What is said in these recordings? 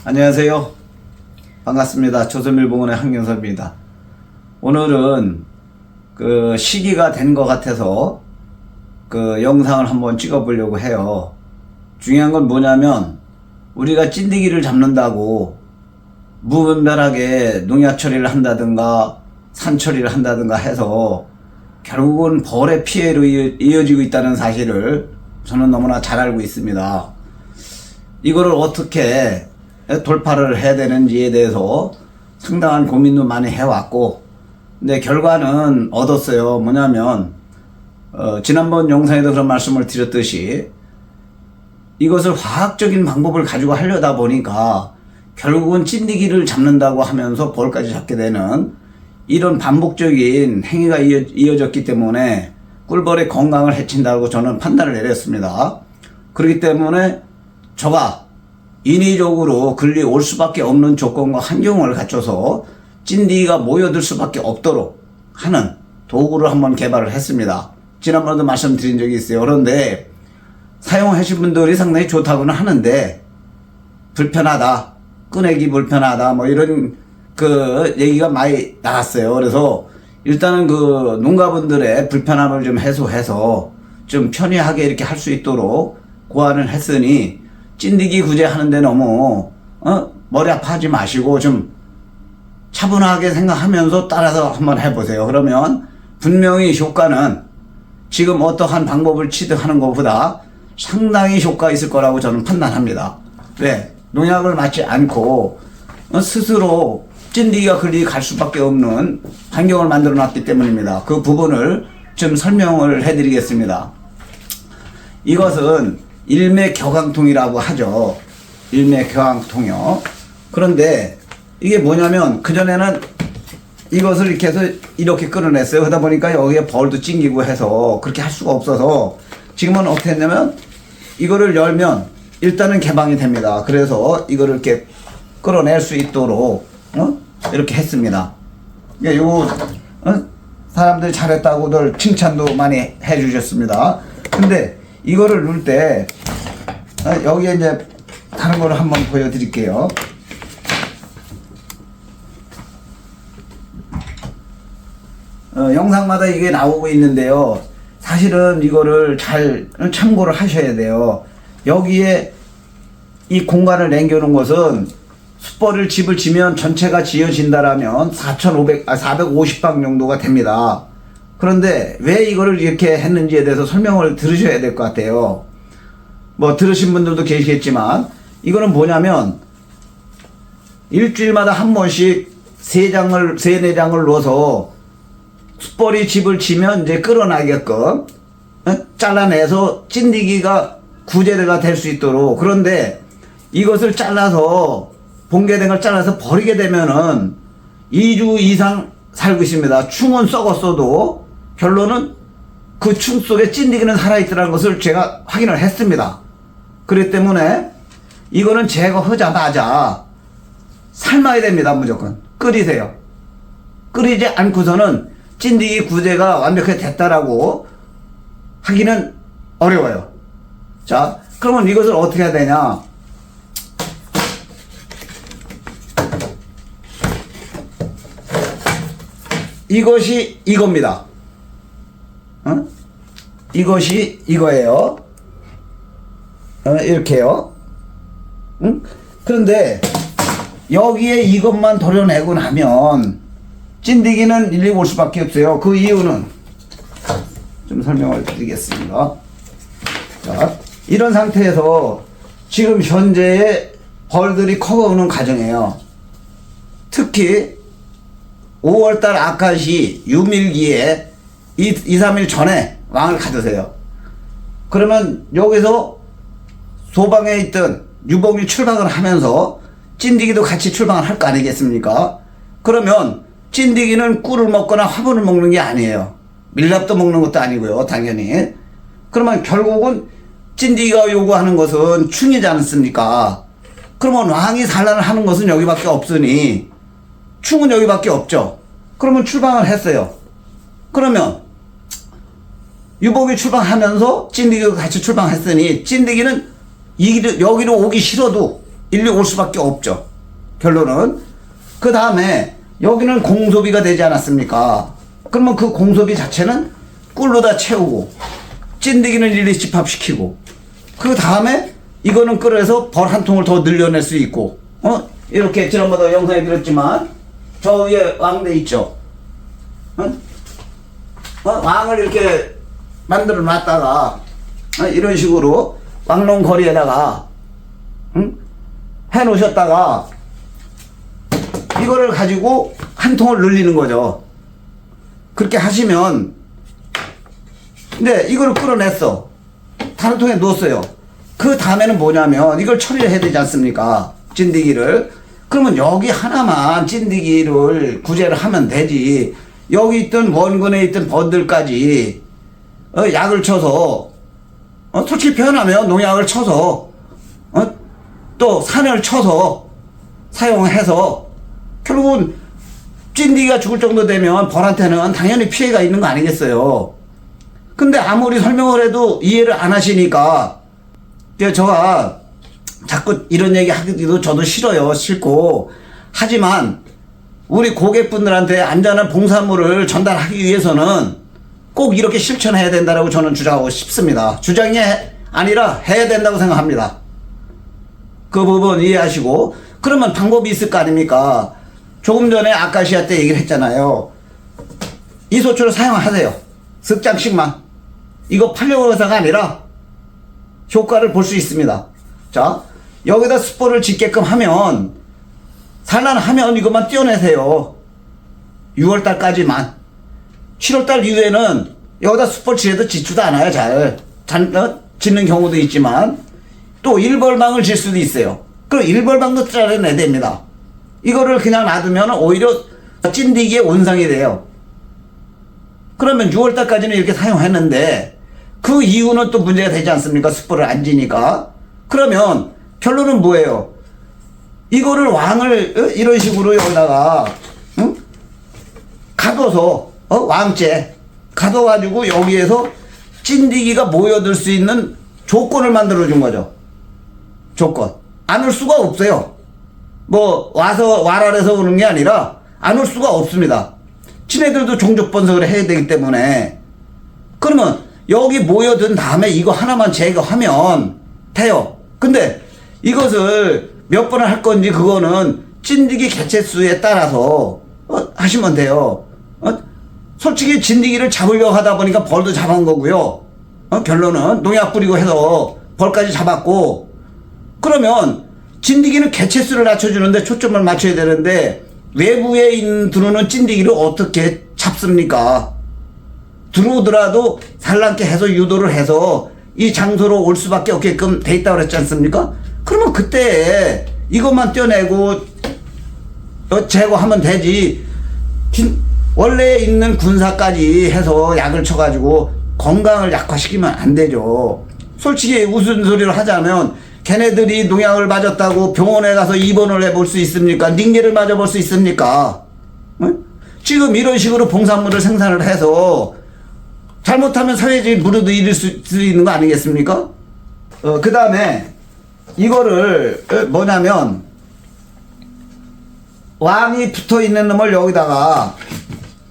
안녕하세요. 반갑습니다. 조선일보원의 한경섭입니다. 오늘은 그 시기가 된 것 같아서 그 영상을 한번 찍어 보려고 해요. 중요한 건 뭐냐면 우리가 찐디기를 잡는다고 무분별하게 농약 처리를 한다든가 산 처리를 한다든가 해서 결국은 벌의 피해로 이어지고 있다는 사실을 저는 너무나 잘 알고 있습니다. 이거를 어떻게 돌파를 해야 되는지에 대해서 상당한 고민도 많이 해왔고, 근데 결과는 얻었어요. 뭐냐면 지난번 영상에도 그런 말씀을 드렸듯이 이것을 화학적인 방법을 가지고 하려다 보니까 결국은 찐디기를 잡는다고 하면서 벌까지 잡게 되는 이런 반복적인 행위가 이어졌기 때문에 꿀벌의 건강을 해친다고 저는 판단을 내렸습니다. 그렇기 때문에 저가 인위적으로 근리 올 수밖에 없는 조건과 환경을 갖춰서 찐디기가 모여들 수밖에 없도록 하는 도구를 한번 개발을 했습니다. 지난번에도 말씀드린 적이 있어요. 그런데 사용하신 분들이 상당히 좋다고는 하는데 불편하다, 꺼내기 불편하다, 뭐 이런 그 얘기가 많이 나갔어요. 그래서 일단은 그 농가분들의 불편함을 좀 해소해서 좀 편리하게 이렇게 할 수 있도록 고안을 했으니 찐디기 구제하는데 너무 머리 아파하지 마시고 좀 차분하게 생각하면서 따라서 한번 해보세요. 그러면 분명히 효과는 지금 어떠한 방법을 취득하는 것보다 상당히 효과 있을 거라고 저는 판단합니다. 왜? 농약을 맞지 않고 스스로 찐디기가 그리 갈 수밖에 없는 환경을 만들어 놨기 때문입니다. 그 부분을 좀 설명을 해드리겠습니다. 이것은 일맥격항통이라고 하죠. 일맥격항통이요. 그런데 이게 뭐냐면 그전에는 이것을 이렇게 해서 이렇게 끌어냈어요. 그러다 보니까 여기에 벌도 찡기고 해서 그렇게 할 수가 없어서 지금은 어떻게 했냐면 이거를 열면 일단은 개방이 됩니다. 그래서 이거를 이렇게 끌어낼 수 있도록 이렇게 했습니다. 이거 사람들이 잘했다고들 칭찬도 많이 해주셨습니다. 근데 이거를 넣을 때 여기에 이제 다른 거를 한번 보여드릴게요. 영상마다 이게 나오고 있는데요. 사실은 이거를 잘 참고를 하셔야 돼요. 여기에 이 공간을 남겨놓은 것은 숯벌을 집을 지면 전체가 지어진다라면 450방 정도가 됩니다. 그런데 왜 이거를 이렇게 했는지에 대해서 설명을 들으셔야 될 것 같아요. 뭐 들으신 분들도 계시겠지만 이거는 뭐냐면 일주일마다 한 번씩 세네 장을 넣어서 숯벌이 집을 지면 이제 끌어나게끔 잘라내서 찐디기가 구제가 될 수 있도록. 그런데 이것을 잘라서 봉개된 걸 잘라서 버리게 되면은 2주 이상 살고 있습니다. 충은 썩었어도 결론은 그 충 속에 찐디기는 살아있더라는 것을 제가 확인을 했습니다. 그렇기 때문에 이거는 제거하자마자 삶아야 됩니다. 무조건 끓이세요. 끓이지 않고서는 찐디기 구제가 완벽하게 됐다라고 하기는 어려워요. 자, 그러면 이것을 어떻게 해야 되냐? 이것이 이겁니다. 이것이 이거예요. 이렇게요. 그런데 여기에 이것만 도려내고 나면 찐디기는 일리 올 수밖에 없어요. 그 이유는 좀 설명을 드리겠습니다. 자, 이런 상태에서 지금 현재의 벌들이 커오는 과정이에요. 특히 5월달 아카시 유밀기에 2, 3일 전에 왕을 가두세요. 그러면 여기서 소방에 있던 유봉이 출방을 하면서 찐디기도 같이 출방을 할 거 아니겠습니까? 그러면 찐디기는 꿀을 먹거나 화분을 먹는 게 아니에요. 밀랍도 먹는 것도 아니고요. 당연히. 그러면 결국은 찐디기가 요구하는 것은 충이지 않습니까? 그러면 왕이 산란을 하는 것은 여기밖에 없으니 충은 여기밖에 없죠. 그러면 출방을 했어요. 그러면 유복이 출방하면서 찐디기가 같이 출방했으니 찐디기는 여기로 오기 싫어도 일리 올 수밖에 없죠. 결론은. 그 다음에 여기는 공소비가 되지 않았습니까? 그러면 그 공소비 자체는 꿀로다 채우고 찐득이는 일일이 집합시키고 그 다음에 이거는 끓여서 벌 한 통을 더 늘려낼 수 있고 이렇게 지난번에 영상에 들었지만 저 위에 왕대 있죠. 왕을 이렇게 만들어 놨다가 이런 식으로 왕릉 거리에다가 해 놓으셨다가 이거를 가지고 한 통을 늘리는 거죠. 그렇게 하시면 근데 이거를 끌어냈어. 다른 통에 넣었어요. 그 다음에는 뭐냐면 이걸 처리를 해야 되지 않습니까? 찐득이를. 그러면 여기 하나만 찐득이를 구제를 하면 되지. 여기 있던 원근에 있던 번들까지 약을 쳐서 솔직히 표현하면 농약을 쳐서 또 산을 쳐서 사용해서 결국은 찐득이가 죽을 정도 되면 벌한테는 당연히 피해가 있는 거 아니겠어요. 근데 아무리 설명을 해도 이해를 안 하시니까 제가 자꾸 이런 얘기 하기도 저도 싫어요. 싫고. 하지만 우리 고객분들한테 안전한 봉사물을 전달하기 위해서는 꼭 이렇게 실천해야 된다고 저는 주장하고 싶습니다. 주장이 아니라 해야 된다고 생각합니다. 그 부분 이해하시고. 그러면 방법이 있을 거 아닙니까? 조금 전에 아카시아 때 얘기를 했잖아요. 이 소초를 사용하세요. 석 장씩만. 이거 팔려고 해서가 아니라 효과를 볼 수 있습니다. 자, 여기다 숯불을 짓게끔 하면 산란하면 이것만 떼어내세요. 6월달까지만. 7월달 이후에는 여기다 숯불 지어도 짓지도 않아요. 잘 짓는 경우도 있지만 또 일벌방을 질 수도 있어요. 그럼 일벌방도 잘라내야 됩니다. 이거를 그냥 놔두면 오히려 찐득이의 온상이 돼요. 그러면 6월달까지는 이렇게 사용했는데 그 이유는 또 문제가 되지 않습니까? 숯불을 안 지니까. 그러면 결론은 뭐예요? 이거를 왕을 이런 식으로 여기다가 가둬서 왕째 가둬가지고 여기에서 찐득이가 모여들 수 있는 조건을 만들어 준 거죠. 조건. 안 올 수가 없어요. 뭐 와서 와라래서 오는 게 아니라 안 올 수가 없습니다. 지네들도 종족 번성을 해야 되기 때문에. 그러면 여기 모여든 다음에 이거 하나만 제거하면 돼요. 근데 이것을 몇 번을 할 건지 그거는 찐득이 개체수에 따라서 하시면 돼요. 솔직히 진드기를 잡으려고 하다 보니까 벌도 잡은 거고요. 결론은 농약 뿌리고 해서 벌까지 잡았고. 그러면 진드기는 개체수를 낮춰주는데 초점을 맞춰야 되는데 외부에 들어오는 찐득이를 어떻게 잡습니까? 들어오더라도 산란케 해서 유도를 해서 이 장소로 올 수밖에 없게끔 돼 있다고 그랬지 않습니까? 그러면 그때 이것만 떼어내고 제거하면 되지. 원래 있는 군사까지 해서 약을 쳐가지고 건강을 약화시키면 안 되죠. 솔직히 무슨 소리를 하자면 걔네들이 농약을 맞았다고 병원에 가서 입원을 해볼 수 있습니까? 링게를 맞아볼 수 있습니까? 지금 이런 식으로 봉산물을 생산을 해서 잘못하면 사회적인 무료도 이룰 수 있는 거 아니겠습니까? 그 다음에 이거를 뭐냐면 왕이 붙어 있는 놈을 여기다가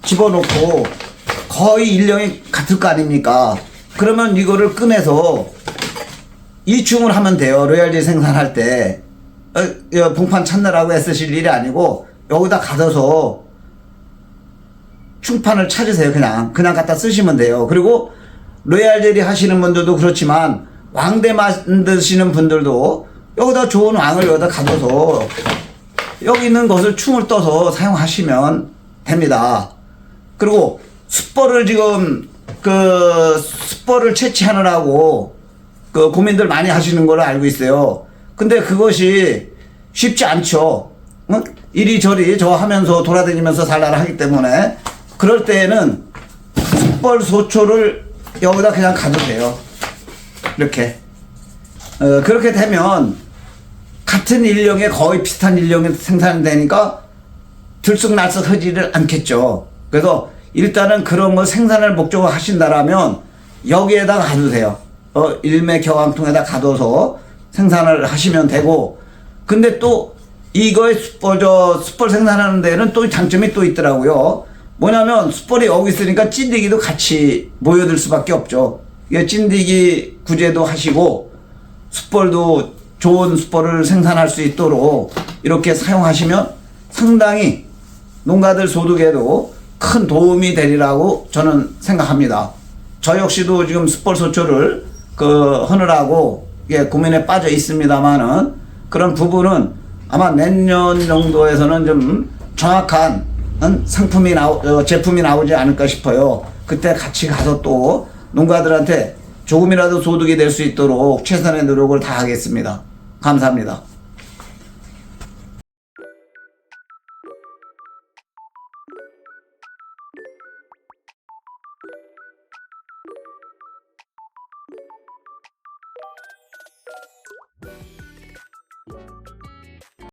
집어넣고 거의 일령이 같을 거 아닙니까? 그러면 이거를 꺼내서 이충을 하면 돼요. 로얄젤리 생산할 때 봉판 찾느라고 애쓰실 일이 아니고 여기다 가둬서 충판을 찾으세요. 그냥 갖다 쓰시면 돼요. 그리고 로얄젤리 하시는 분들도 그렇지만 왕대 만드시는 분들도 여기다 좋은 왕을 여기다 가둬서 여기 있는 것을 충을 떠서 사용하시면 됩니다. 그리고 숯벌을 지금 숯벌을 채취하느라고 고민들 많이 하시는 걸로 알고 있어요. 근데 그것이 쉽지 않죠. 이리저리 저 하면서 돌아다니면서 산란을 하기 때문에 그럴 때에는 숯벌 소초를 여기다 그냥 가도 돼요. 이렇게 그렇게 되면 같은 일령에 거의 비슷한 일령이 생산되니까 들쑥날쑥하지를 않겠죠. 그래서 일단은 그런 거 생산을 목적으로 하신다라면 여기에다 가두세요. 일매 경항통에다 가둬서 생산을 하시면 되고, 근데 또 이거의 숯벌 생산하는 데는 또 장점이 또 있더라고요. 뭐냐면 숯벌이 여기 있으니까 찐디기도 같이 모여들 수밖에 없죠. 이게 찐디기 구제도 하시고 숯벌도 좋은 숯벌을 생산할 수 있도록 이렇게 사용하시면 상당히 농가들 소득에도 큰 도움이 되리라고 저는 생각합니다. 저 역시도 지금 숯벌 소초를 하느라고 고민에 빠져 있습니다만은 그런 부분은 아마 내년 정도에서는 좀 정확한 제품이 나오지 않을까 싶어요. 그때 같이 가서 또 농가들한테 조금이라도 소득이 될 수 있도록 최선의 노력을 다하겠습니다. 감사합니다.